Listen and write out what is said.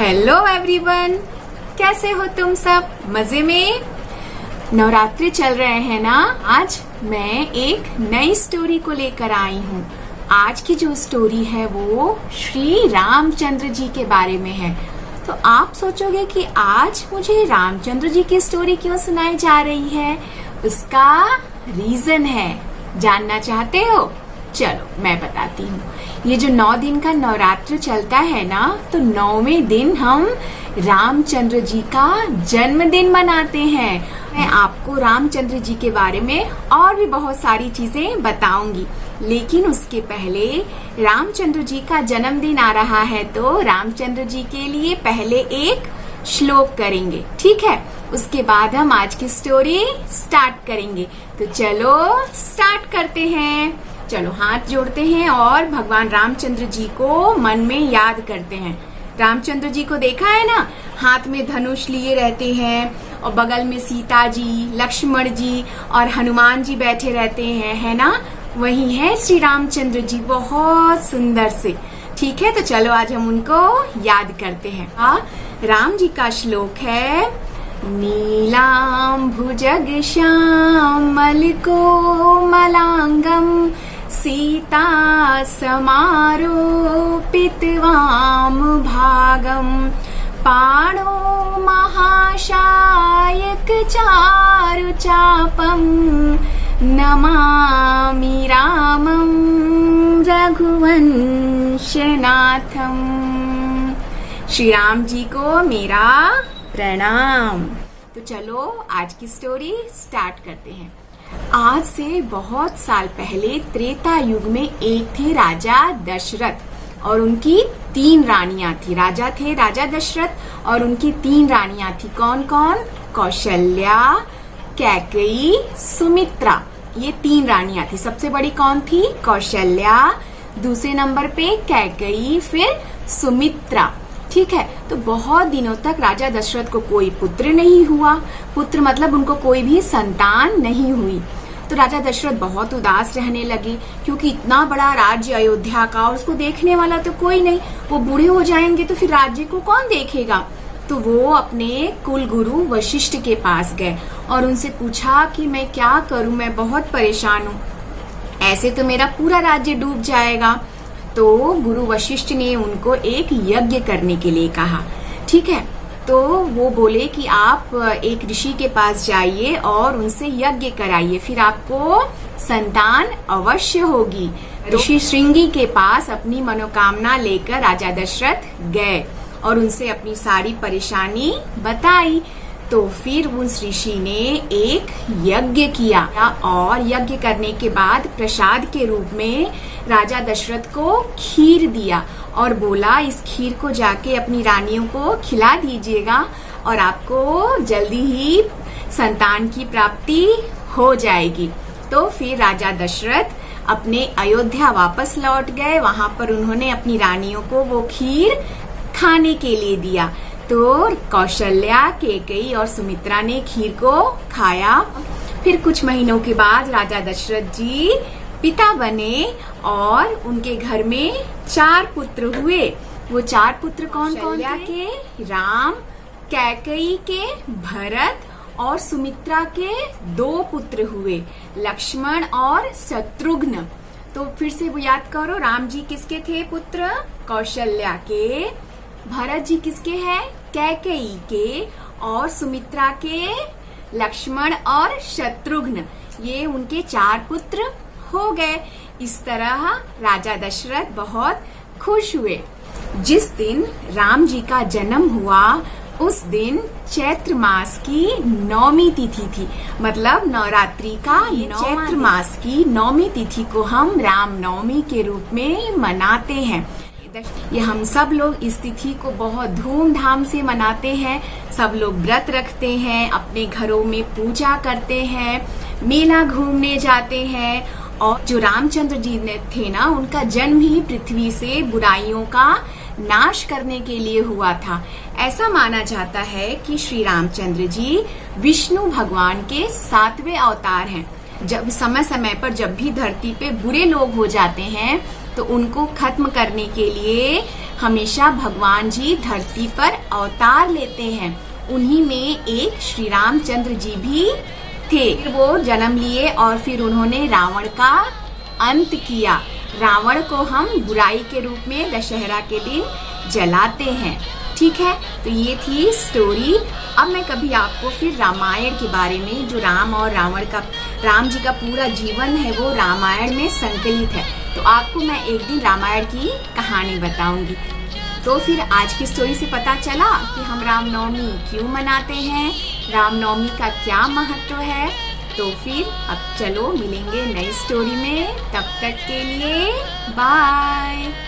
Hello everyone, कैसे हो तुम सब? मजे में? नवरात्रि चल रहे हैं ना। आज मैं एक नई स्टोरी को लेकर आई हूँ। आज की जो स्टोरी है वो श्री रामचंद्र जी के बारे में है। तो आप सोचोगे कि आज मुझे रामचंद्र जी की स्टोरी क्यों सुनाई जा रही है? उसका रीजन है, जानना चाहते हो? चलो मैं बताती हूँ। ये जो 9 दिन का नवरात्र चलता है ना, तो 9वें दिन हम रामचंद्र जी का जन्मदिन मनाते हैं। मैं आपको रामचंद्र जी के बारे में और भी बहुत सारी चीजें बताऊंगी, लेकिन उसके पहले रामचंद्र जी का जन्मदिन आ रहा है, तो रामचंद्र जी के लिए पहले एक श्लोक करेंगे, ठीक है? उसके बाद हम आज की स्टोरी स्टार्ट करेंगे। तो चलो स्टार्ट करते हैं। चलो हाथ जोड़ते हैं और भगवान रामचंद्र जी को मन में याद करते हैं। रामचंद्र जी को देखा है ना, हाथ में धनुष लिए रहते हैं और बगल में सीता जी, लक्ष्मण जी और हनुमान जी बैठे रहते हैं, है ना? वही है श्री रामचंद्र जी, बहुत सुंदर से। ठीक है, तो चलो आज हम उनको याद करते हैं। राम जी का श्लोक है, नीलांबुजग श्यामल कोमलांगम सीता समारोपित वाम भागम पाणो महाशायक चारु चापम नमामि रामं रघुवंशनाथम। श्री राम जी को मेरा प्रणाम। तो चलो आज की स्टोरी स्टार्ट करते हैं। आज से बहुत साल पहले त्रेता युग में एक थे राजा दशरथ और उनकी 3 रानियां थी। राजा थे राजा दशरथ और उनकी 3 रानियां थी। कौन कौन? कौशल्या, कैकेयी, सुमित्रा। ये 3 रानियां थी। सबसे बड़ी कौन थी? कौशल्या, दूसरे नंबर पे कैकेयी, फिर सुमित्रा। ठीक है, तो बहुत दिनों तक राजा दशरथ को कोई पुत्र नहीं हुआ। पुत्र मतलब उनको कोई भी संतान नहीं हुई। तो राजा दशरथ बहुत उदास रहने लगे, क्योंकि इतना बड़ा राज्य अयोध्या का और उसको देखने वाला तो कोई नहीं। वो बूढ़े हो जाएंगे तो फिर राज्य को कौन देखेगा? तो वो अपने कुल गुरु वशिष्ठ के पास गए और उनसे पूछा कि मैं क्या करूं, मैं बहुत परेशान हूं, ऐसे तो मेरा पूरा राज्य डूब जाएगा। तो गुरु वशिष्ठ ने उनको एक यज्ञ करने के लिए कहा। ठीक है, तो वो बोले कि आप एक ऋषि के पास जाइए और उनसे यज्ञ कराइए, फिर आपको संतान अवश्य होगी। ऋषि श्रृंगी के पास अपनी मनोकामना लेकर राजा दशरथ गए और उनसे अपनी सारी परेशानी बताई। तो फिर उस ऋषि ने एक यज्ञ किया और यज्ञ करने के बाद प्रसाद के रूप में राजा दशरथ को खीर दिया और बोला, इस खीर को जाके अपनी रानियों को खिला दीजिएगा और आपको जल्दी ही संतान की प्राप्ति हो जाएगी। तो फिर राजा दशरथ अपने अयोध्या वापस लौट गए। वहां पर उन्होंने अपनी रानियों को वो खीर खाने के लिए दिया। तो कौशल्या, कैकेयी और सुमित्रा ने खीर को खाया। फिर कुछ महीनों के बाद राजा दशरथ जी पिता बने और उनके घर में 4 पुत्र हुए। वो 4 पुत्र कौन कौन थे? राम, कैकेयी के भरत और सुमित्रा के 2 पुत्र हुए, लक्ष्मण और शत्रुघ्न। तो फिर से वो याद करो, राम जी किसके थे पुत्र? कौशल्या के। भरत जी किसके हैं? कैकेयी के। और सुमित्रा के लक्ष्मण और शत्रुघ्न। ये उनके 4 पुत्र हो गए। इस तरह राजा दशरथ बहुत खुश हुए। जिस दिन राम जी का जन्म हुआ उस दिन चैत्र मास की 9वीं तिथि थी। मतलब नवरात्रि का चैत्र मास की 9वीं तिथि को हम राम नवमी के रूप में मनाते हैं। ये हम सब लोग इस तिथि को बहुत धूमधाम से मनाते हैं। सब लोग व्रत रखते हैं, अपने घरों में पूजा करते हैं, मेला घूमने जाते हैं। और जो रामचंद्र जी ने थे ना, उनका जन्म ही पृथ्वी से बुराइयों का नाश करने के लिए हुआ था। ऐसा माना जाता है कि श्री रामचंद्र जी विष्णु भगवान के 7वें अवतार हैं। जब समय समय पर जब भी धरती पे बुरे लोग हो जाते हैं तो उनको खत्म करने के लिए हमेशा भगवान जी धरती पर अवतार लेते हैं। उन्हीं में एक श्री रामचंद्र जी भी थे। फिर वो जन्म लिए और फिर उन्होंने रावण का अंत किया। रावण को हम बुराई के रूप में दशहरा के दिन जलाते हैं। ठीक है, तो ये थी स्टोरी। अब मैं कभी आपको फिर रामायण के बारे में, जो राम और राम जी का पूरा जीवन है वो रामायण में संकलित है, तो आपको मैं एक दिन रामायण की कहानी बताऊंगी। तो फिर आज की स्टोरी से पता चला कि हम रामनवमी क्यों मनाते हैं, रामनवमी का क्या महत्व है। तो फिर अब चलो मिलेंगे नई स्टोरी में, तब तक के लिए बाय।